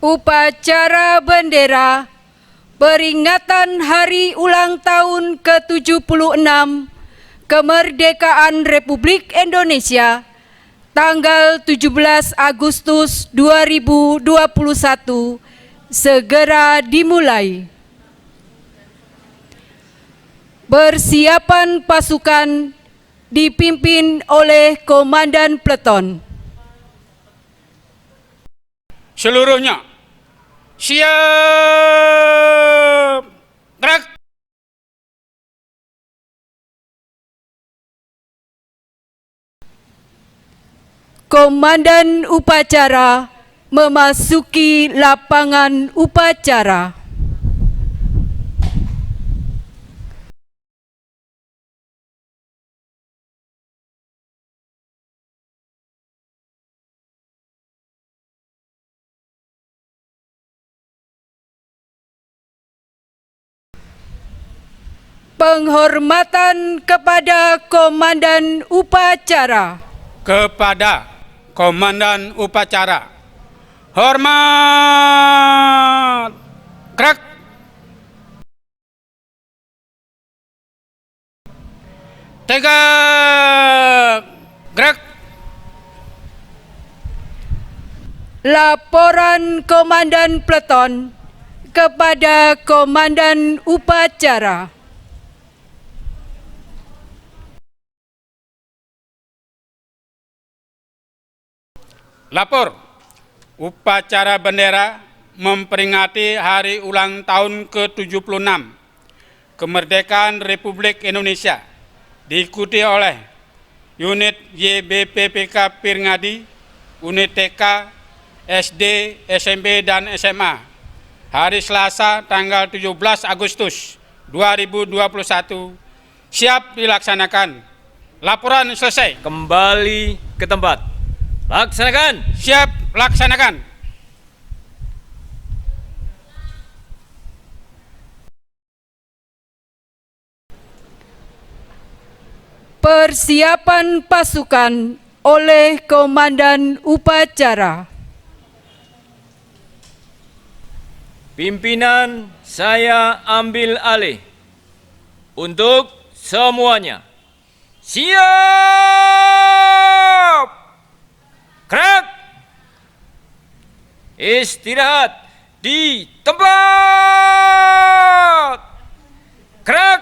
Upacara bendera peringatan Hari Ulang Tahun ke-76 Kemerdekaan Republik Indonesia tanggal 17 Agustus 2021 segera dimulai. Persiapan pasukan dipimpin oleh Komandan Peleton. Seluruhnya siap, gerak. Komandan upacara memasuki lapangan upacara. Penghormatan kepada Komandan Upacara. Kepada Komandan Upacara, hormat, gerak. Tegak, gerak. Laporan Komandan Peleton kepada Komandan Upacara. Lapor, upacara bendera memperingati Hari Ulang Tahun ke-76 Kemerdekaan Republik Indonesia diikuti oleh unit YBPPK Pirngadi, unit TK, SD, SMP, dan SMA. Hari Selasa tanggal 17 Agustus 2021 siap dilaksanakan. Laporan selesai. Kembali ke tempat. Laksanakan. Siap, laksanakan. Persiapan pasukan oleh Komandan Upacara. Pimpinan saya ambil alih. Untuk semuanya. Siap! Gerak! Istirahat di tempat! Gerak!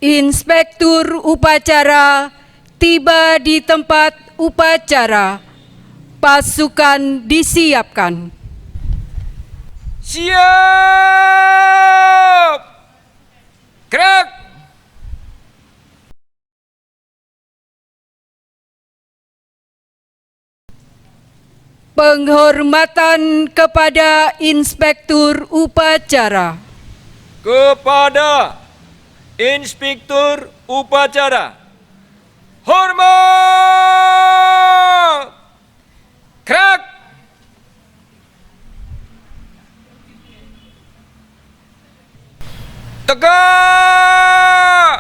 Inspektur upacara tiba di tempat upacara. Pasukan disiapkan. Siap! Gerak! Penghormatan kepada Inspektur upacara. Kepada Inspektur Upacara, hormat! Gerak! Tegak!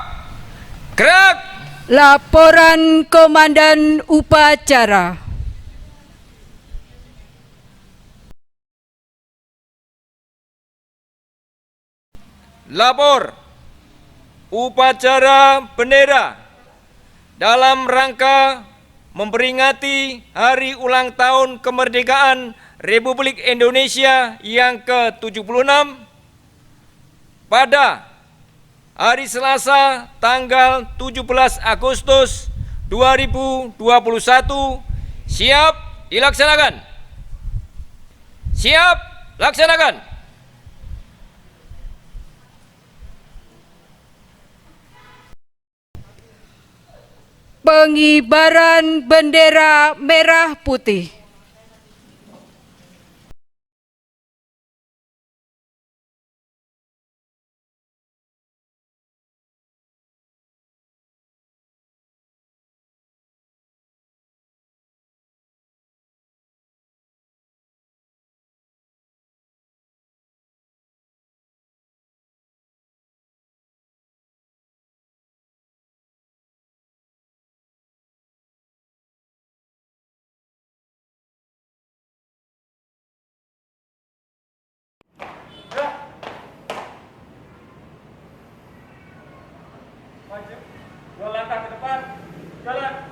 Gerak! Laporan Komandan Upacara. Lapor upacara bendera dalam rangka memperingati Hari Ulang Tahun Kemerdekaan Republik Indonesia yang ke-76 pada hari Selasa tanggal 17 Agustus 2021 siap dilaksanakan. Siap laksanakan. Pengibaran bendera merah putih. langkah ke depan. Jalan.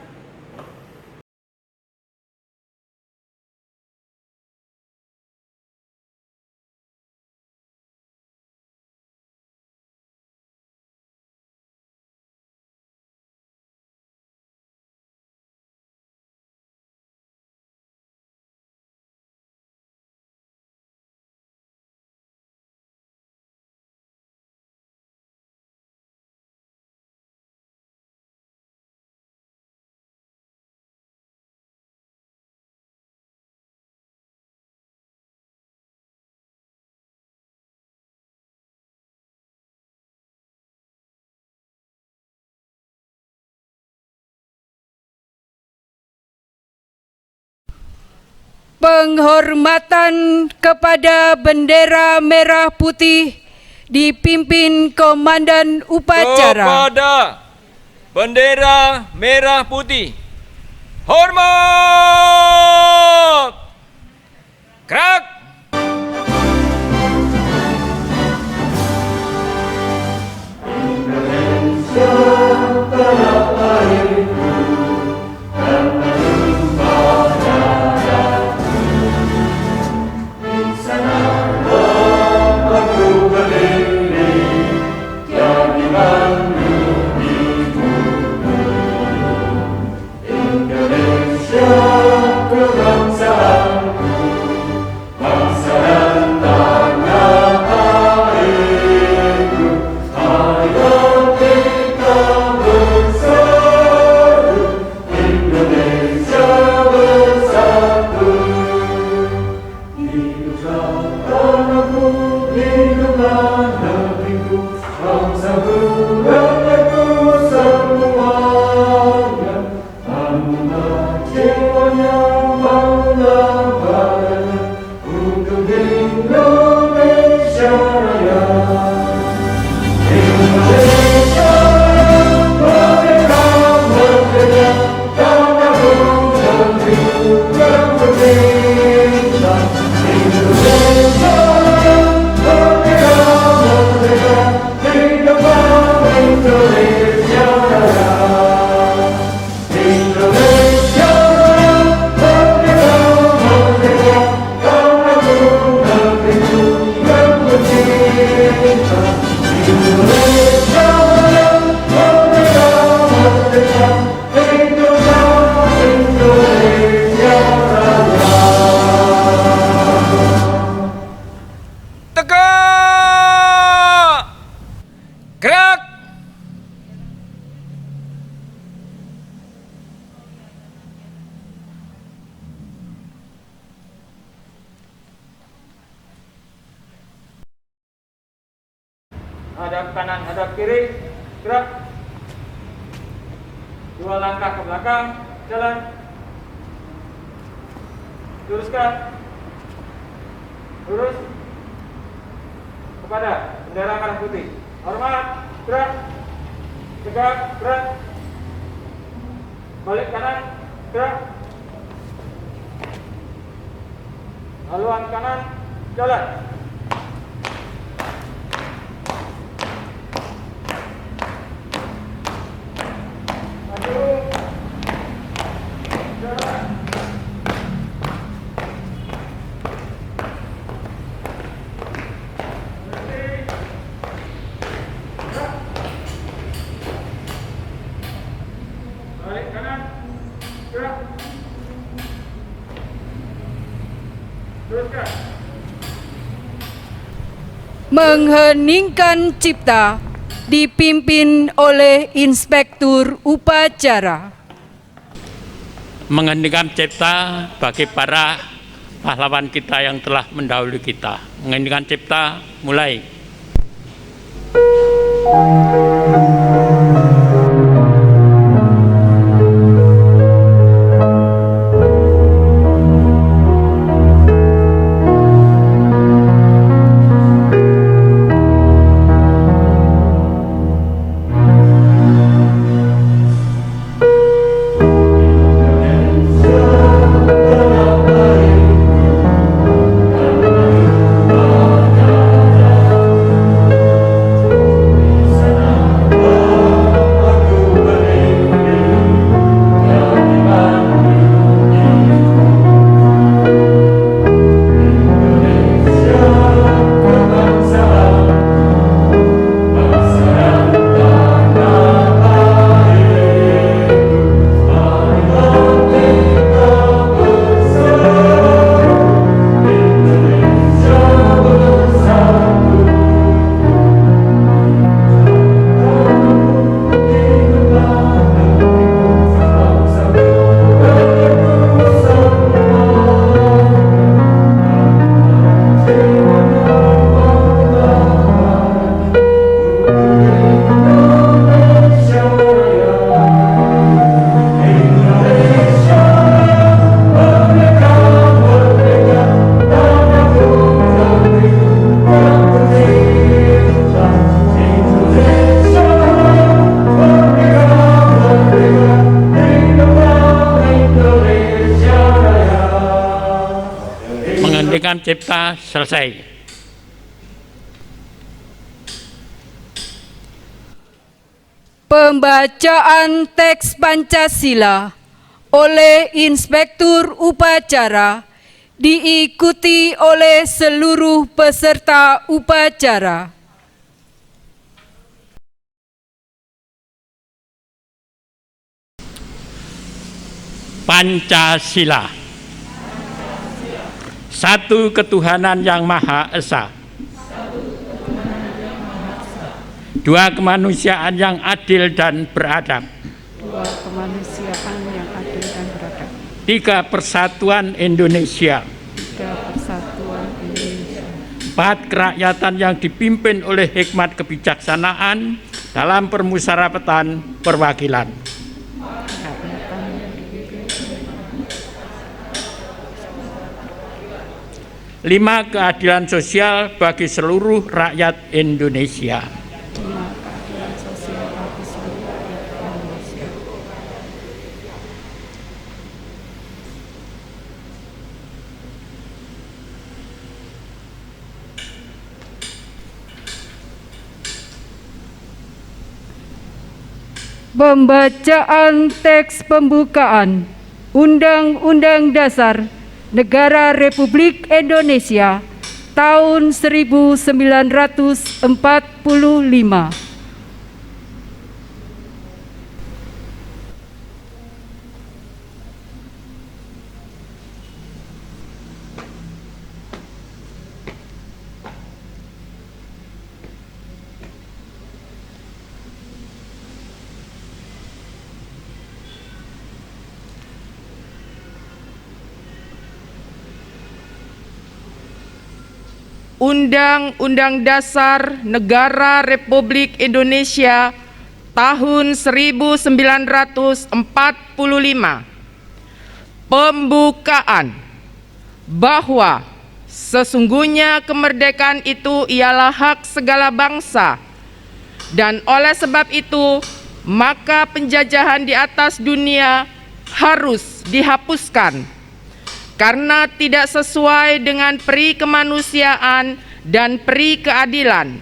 Penghormatan kepada bendera merah putih dipimpin Komandan Upacara. Kepada bendera merah putih. Hormat! Gerak! Hadap kanan, hadap kiri, gerak. 2 langkah ke belakang, jalan. Luruskan. Lurus. Kepada bendera merah putih. Hormat, gerak. Tegak, gerak. Balik kanan, gerak. Haluan kanan, jalan. Balik kanan, gerak. Teruskan. Mengheningkan cipta dipimpin oleh Inspektur Upacara. Mengheningkan cipta bagi para pahlawan kita yang telah mendahului kita. Mengheningkan cipta, mulai. menginginkan cipta selesai. Pembacaan teks Pancasila oleh Inspektur Upacara diikuti oleh seluruh peserta upacara. Pancasila. Satu ketuhanan yang Maha Esa. Dua kemanusiaan yang adil dan beradab. Kemanusiaan yang adil dan beradab. Tiga persatuan Indonesia. Empat kerakyatan yang dipimpin oleh hikmat kebijaksanaan dalam permusyawaratan perwakilan. Lima keadilan sosial bagi seluruh rakyat Indonesia. Pembacaan teks pembukaan Undang-Undang Dasar Negara Republik Indonesia tahun 1945. Undang-Undang Dasar Negara Republik Indonesia tahun 1945. Pembukaan. Bahwa sesungguhnya kemerdekaan itu ialah hak segala bangsa, dan oleh sebab itu maka penjajahan di atas dunia harus dihapuskan karena tidak sesuai dengan peri kemanusiaan dan peri keadilan.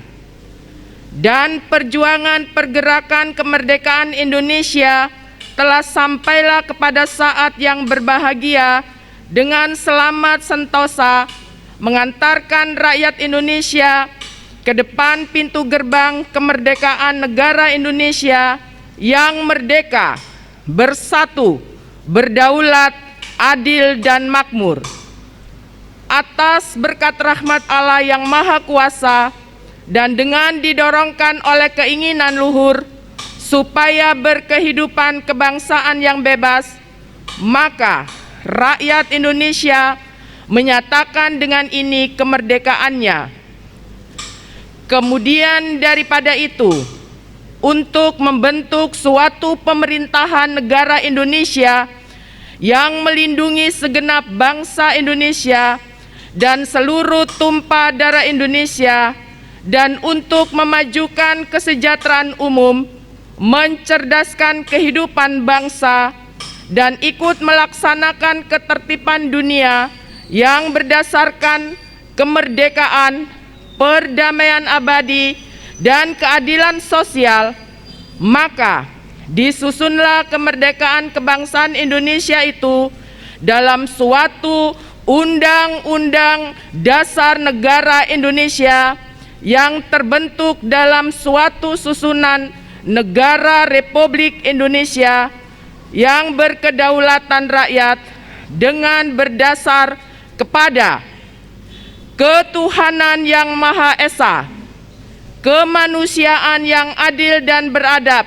Dan perjuangan pergerakan kemerdekaan Indonesia telah sampailah kepada saat yang berbahagia dengan selamat sentosa mengantarkan rakyat Indonesia ke depan pintu gerbang kemerdekaan negara Indonesia yang merdeka, bersatu, berdaulat, adil dan makmur. Atas berkat rahmat Allah yang Maha Kuasa dan dengan didorongkan oleh keinginan luhur supaya berkehidupan kebangsaan yang bebas, maka rakyat Indonesia menyatakan dengan ini kemerdekaannya. Kemudian daripada itu, untuk membentuk suatu pemerintahan negara Indonesia yang melindungi segenap bangsa Indonesia dan seluruh tumpah darah Indonesia, dan untuk memajukan kesejahteraan umum, mencerdaskan kehidupan bangsa, dan ikut melaksanakan ketertiban dunia yang berdasarkan kemerdekaan, perdamaian abadi, dan keadilan sosial, maka disusunlah kemerdekaan kebangsaan Indonesia itu dalam suatu Undang-Undang Dasar Negara Indonesia yang terbentuk dalam suatu susunan Negara Republik Indonesia yang berkedaulatan rakyat dengan berdasar kepada ketuhanan yang Maha Esa, kemanusiaan yang adil dan beradab,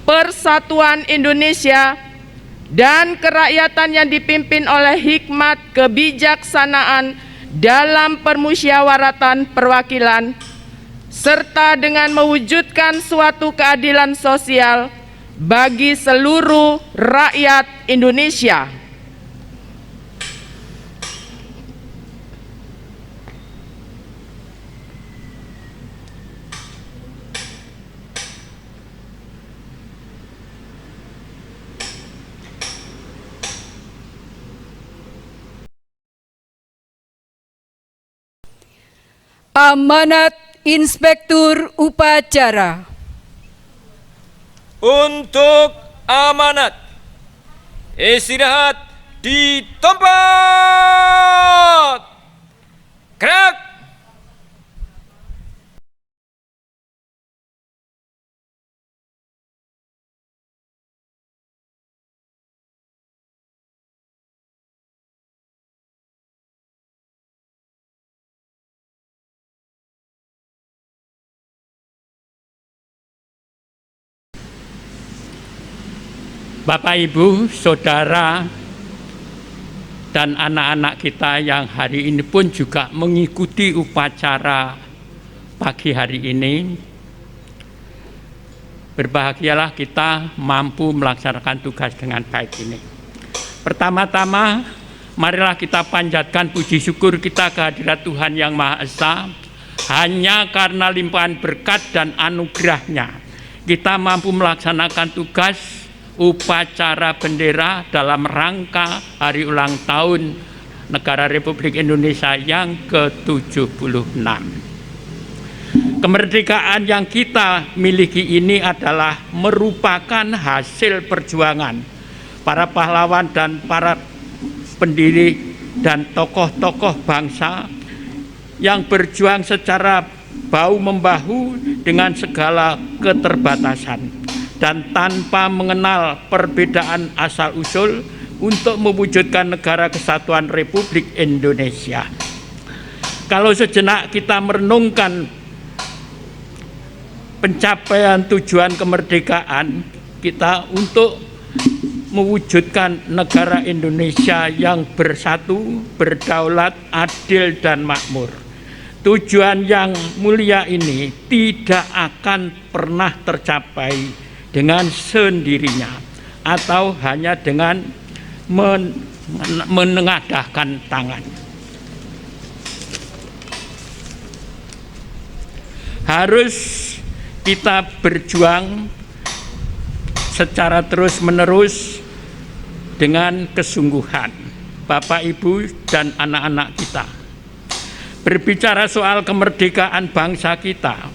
persatuan Indonesia, dan kerakyatan yang dipimpin oleh hikmat kebijaksanaan dalam permusyawaratan perwakilan, serta dengan mewujudkan suatu keadilan sosial bagi seluruh rakyat Indonesia. Amanat Inspektur Upacara. Untuk amanat, istirahat di tempat. Gerak. Bapak, Ibu, Saudara, dan anak-anak kita yang hari ini pun juga mengikuti upacara pagi hari ini. Berbahagialah kita mampu melaksanakan tugas dengan baik ini. Pertama-tama, marilah kita panjatkan puji syukur kita kehadirat Tuhan Yang Maha Esa. Hanya karena limpahan berkat dan anugerahnya, kita mampu melaksanakan tugas upacara bendera dalam rangka hari ulang tahun Negara Republik Indonesia yang ke-76. Kemerdekaan yang kita miliki ini adalah merupakan hasil perjuangan para pahlawan dan para pendiri dan tokoh-tokoh bangsa yang berjuang secara bahu-membahu dengan segala keterbatasan dan tanpa mengenal perbedaan asal-usul untuk mewujudkan negara kesatuan Republik Indonesia. Kalau sejenak kita merenungkan pencapaian tujuan kemerdekaan kita untuk mewujudkan negara Indonesia yang bersatu, berdaulat, adil, dan makmur. Tujuan yang mulia ini tidak akan pernah tercapai dengan sendirinya atau hanya dengan menengadahkan tangan. Harus kita berjuang secara terus-menerus dengan kesungguhan, Bapak, Ibu, dan anak-anak kita. Berbicara soal kemerdekaan bangsa kita,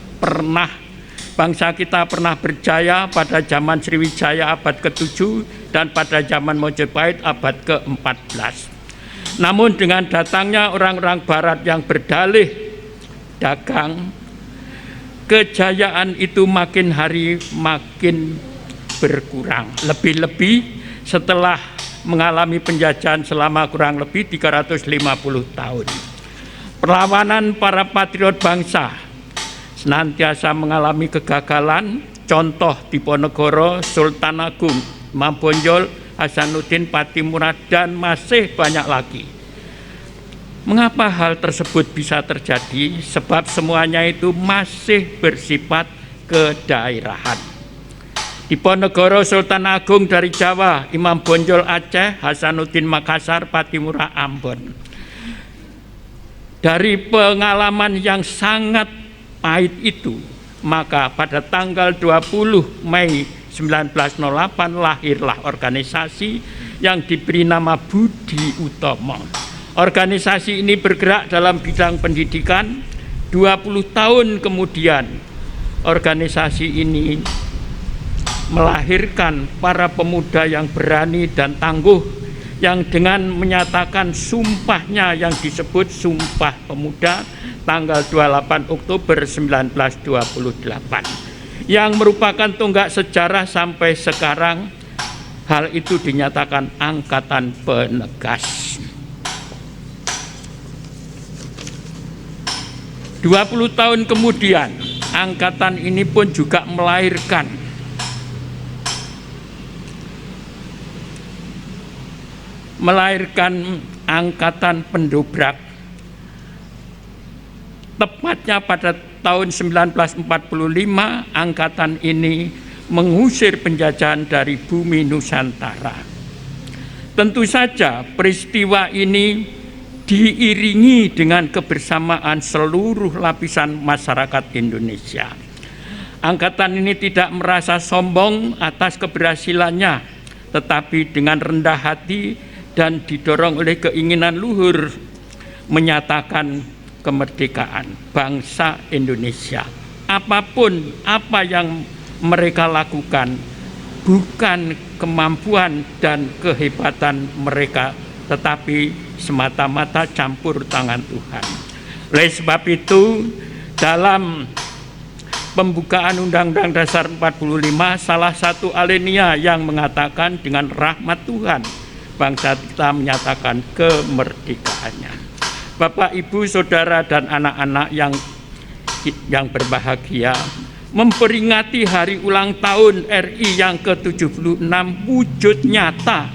bangsa kita pernah berjaya pada zaman Sriwijaya abad ke-7 dan pada zaman Mojopahit abad ke-14. Namun dengan datangnya orang-orang barat yang berdalih dagang, kejayaan itu makin hari makin berkurang. Lebih-lebih setelah mengalami penjajahan selama kurang lebih 350 tahun. Perlawanan para patriot bangsa senantiasa mengalami kegagalan. Contoh Diponegoro, Sultan Agung, Imam Bonjol, Hasanuddin, Patimura, dan masih banyak lagi. Mengapa hal tersebut bisa terjadi? Sebab semuanya itu masih bersifat kedaerahan. Diponegoro, Sultan Agung dari Jawa, Imam Bonjol Aceh, Hasanuddin Makassar, Patimura Ambon. Dari pengalaman yang sangat pahit itu, maka pada tanggal 20 Mei 1908 lahirlah organisasi yang diberi nama Budi Utomo. Organisasi ini bergerak dalam bidang pendidikan. 20 tahun kemudian organisasi ini melahirkan para pemuda yang berani dan tangguh, yang dengan menyatakan sumpahnya yang disebut Sumpah Pemuda tanggal 28 Oktober 1928, yang merupakan tonggak sejarah sampai sekarang. Hal itu dinyatakan Angkatan Penegas. 20 tahun kemudian, angkatan ini pun juga melahirkan angkatan pendobrak. Tepatnya pada tahun 1945, angkatan ini mengusir penjajahan dari bumi Nusantara. Tentu saja peristiwa ini diiringi dengan kebersamaan seluruh lapisan masyarakat Indonesia. Angkatan ini tidak merasa sombong atas keberhasilannya, tetapi dengan rendah hati dan didorong oleh keinginan luhur menyatakan kemerdekaan bangsa Indonesia. Apapun apa yang mereka lakukan bukan kemampuan dan kehebatan mereka, tetapi semata-mata campur tangan Tuhan. Oleh sebab itu, dalam pembukaan Undang-Undang Dasar 45, salah satu alinea yang mengatakan dengan rahmat Tuhan, bangsa kita menyatakan kemerdekaannya. Bapak, Ibu, Saudara, dan anak-anak yang berbahagia, memperingati hari ulang tahun RI yang ke-76 wujud nyata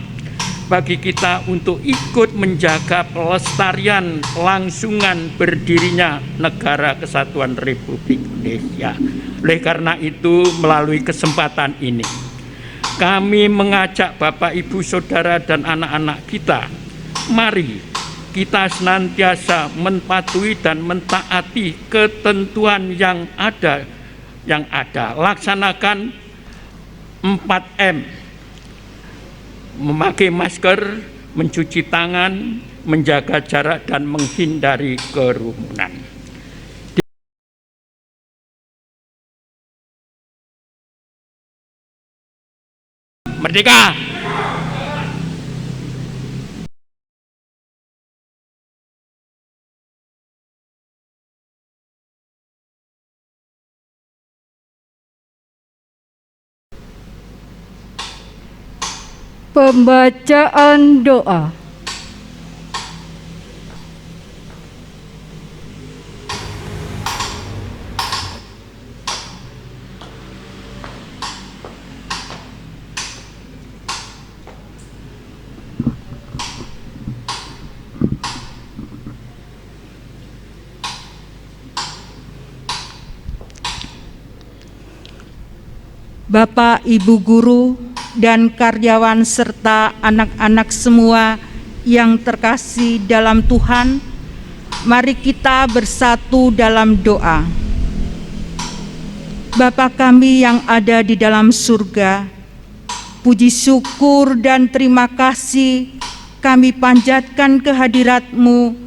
bagi kita untuk ikut menjaga pelestarian kelangsungan berdirinya Negara Kesatuan Republik Indonesia. Oleh karena itu, melalui kesempatan ini, kami mengajak Bapak, Ibu, Saudara, dan anak-anak kita, mari kita senantiasa mematuhi dan mentaati ketentuan yang ada. Laksanakan 4M, memakai masker, mencuci tangan, menjaga jarak, dan menghindari kerumunan. Merdeka! Pembacaan doa. Bapak, Ibu guru, dan karyawan serta anak-anak semua yang terkasih dalam Tuhan, mari kita bersatu dalam doa. Bapa kami yang ada di dalam surga, puji syukur dan terima kasih kami panjatkan kehadirat-Mu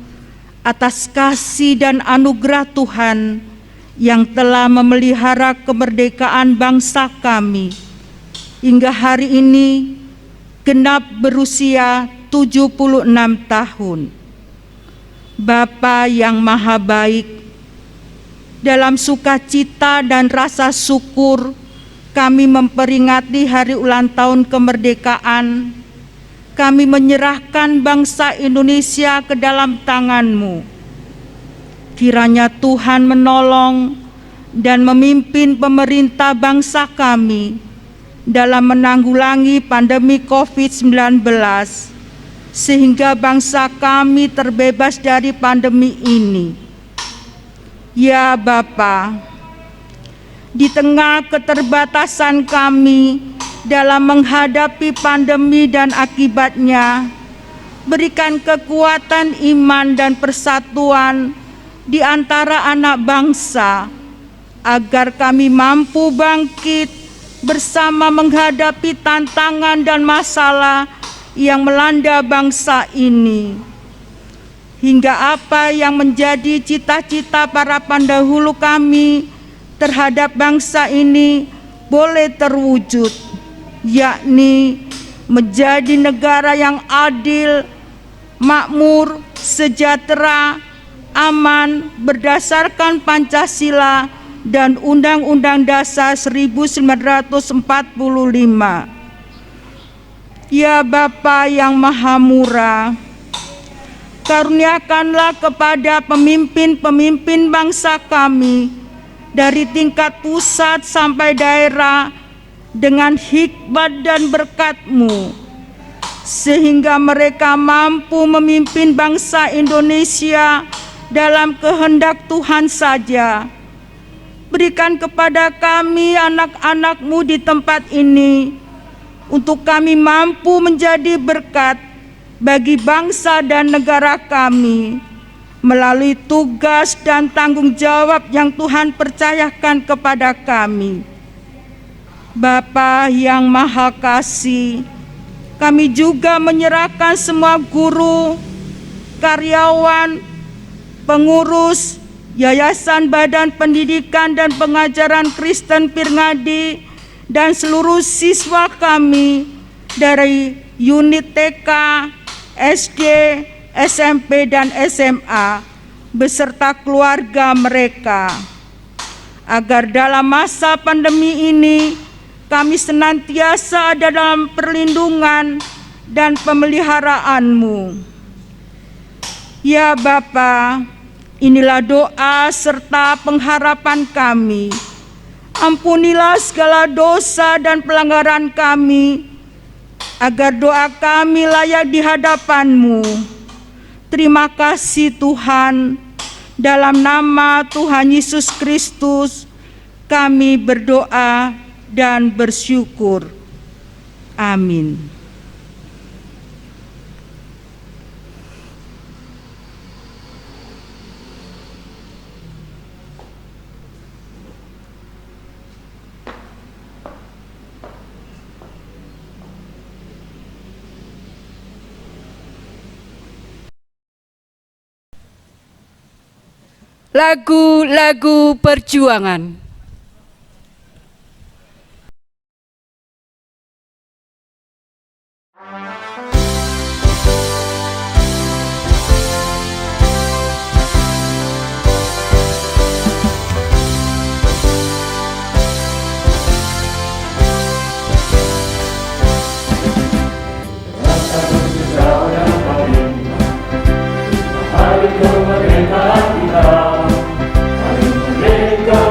atas kasih dan anugerah Tuhan yang telah memelihara kemerdekaan bangsa kami hingga hari ini genap berusia 76 tahun. Bapa yang maha baik, dalam sukacita dan rasa syukur kami memperingati hari ulang tahun kemerdekaan. Kami menyerahkan bangsa Indonesia ke dalam tangan-Mu. Kiranya Tuhan menolong dan memimpin pemerintah bangsa kami dalam menanggulangi pandemi COVID-19 sehingga bangsa kami terbebas dari pandemi ini. Ya Bapa, di tengah keterbatasan kami dalam menghadapi pandemi dan akibatnya, berikan kekuatan iman dan persatuan di antara anak bangsa, agar kami mampu bangkit bersama menghadapi tantangan dan masalah yang melanda bangsa ini. Hingga apa yang menjadi cita-cita para pendahulu kami terhadap bangsa ini boleh terwujud, yakni menjadi negara yang adil, makmur, sejahtera, aman, berdasarkan Pancasila dan Undang-Undang Dasar 1945. Ya Bapa yang Maha Murah, karuniakanlah kepada pemimpin-pemimpin bangsa kami dari tingkat pusat sampai daerah dengan hikmat dan berkat-Mu, sehingga mereka mampu memimpin bangsa Indonesia dalam kehendak Tuhan saja. Berikan kepada kami anak-anak-Mu di tempat ini, untuk kami mampu menjadi berkat bagi bangsa dan negara kami, melalui tugas dan tanggung jawab yang Tuhan percayakan kepada kami. Bapa yang Maha Kasih, kami juga menyerahkan semua guru, karyawan, pengurus Yayasan Badan Pendidikan dan Pengajaran Kristen Pirngadi, dan seluruh siswa kami dari unit TK, SD, SMP, dan SMA, beserta keluarga mereka, agar dalam masa pandemi ini kami senantiasa ada dalam perlindungan dan pemeliharaan-Mu. Ya Bapa, inilah doa serta pengharapan kami. Ampunilah segala dosa dan pelanggaran kami, agar doa kami layak di hadapan-Mu. Terima kasih Tuhan. Dalam nama Tuhan Yesus Kristus kami berdoa dan bersyukur. Amin. Lagu-lagu perjuangan. Hari kemerdekaan kita, hari merdeka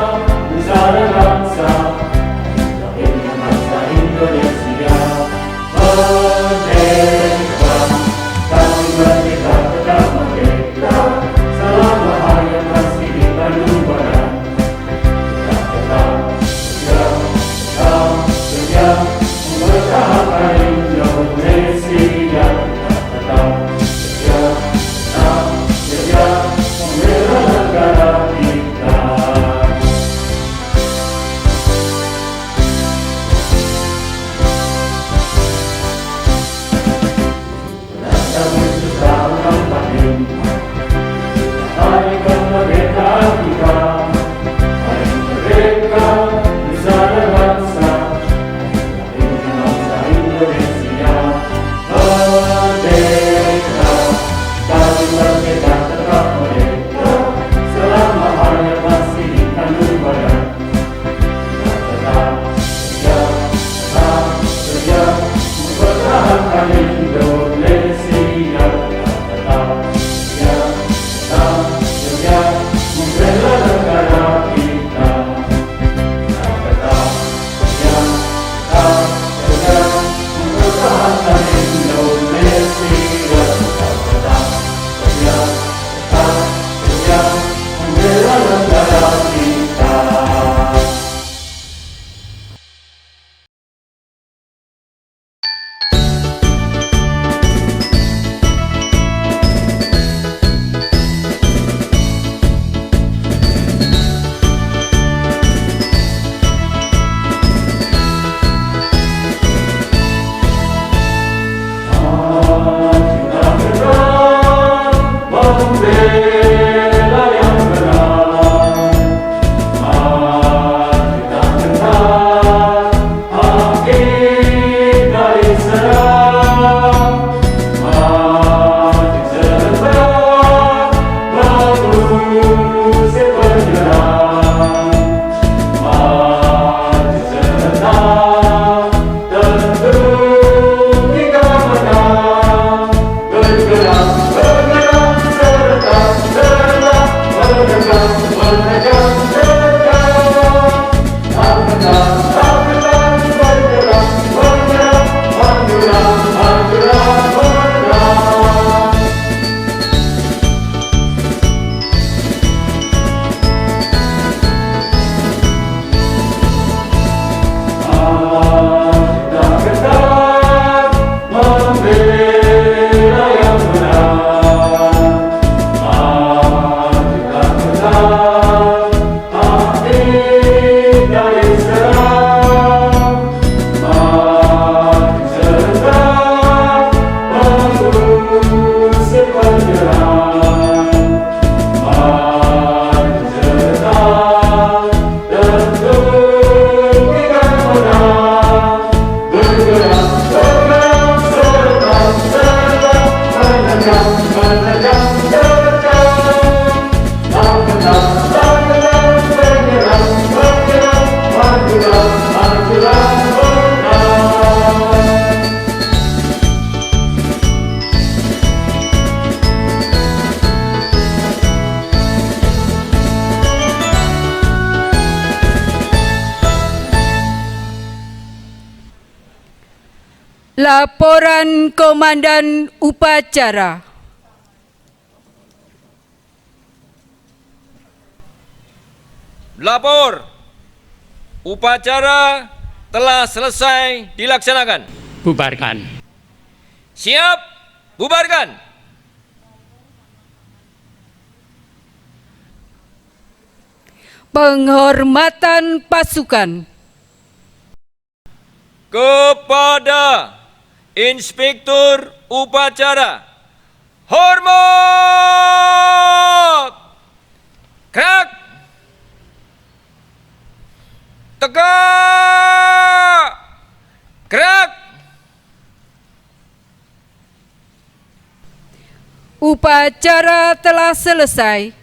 Laporan Komandan Upacara. Lapor. Upacara telah selesai dilaksanakan. Bubarkan. Siap, bubarkan. Penghormatan pasukan. Kepada Inspektur Upacara, hormat! Gerak! Tegak! Gerak! Upacara telah selesai.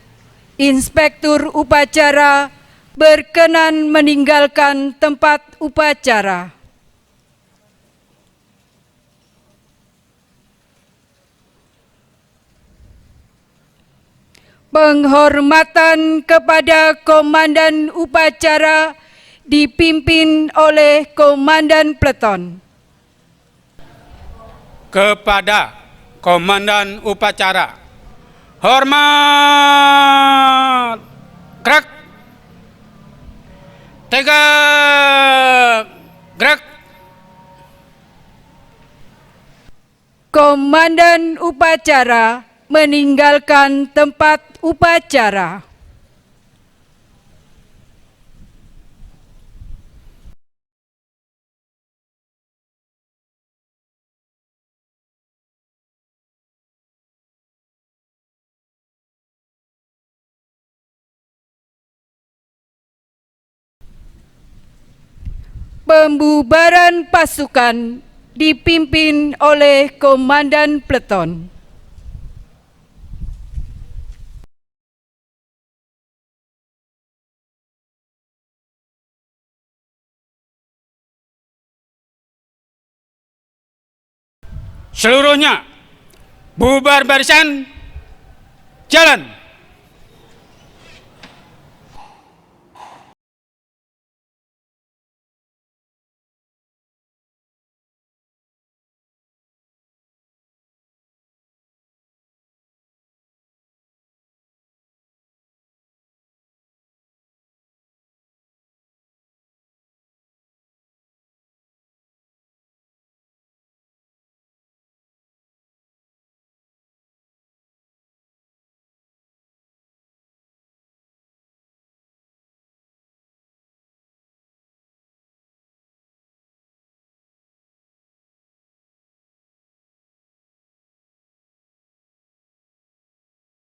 Inspektur Upacara berkenan meninggalkan tempat upacara. Penghormatan kepada Komandan Upacara dipimpin oleh Komandan Peleton. Kepada Komandan Upacara, hormat! Gerak! Tegak! Gerak! Komandan Upacara meninggalkan tempat upacara. Pembubaran pasukan dipimpin oleh Komandan Peleton. Seluruhnya bubar barisan, jalan.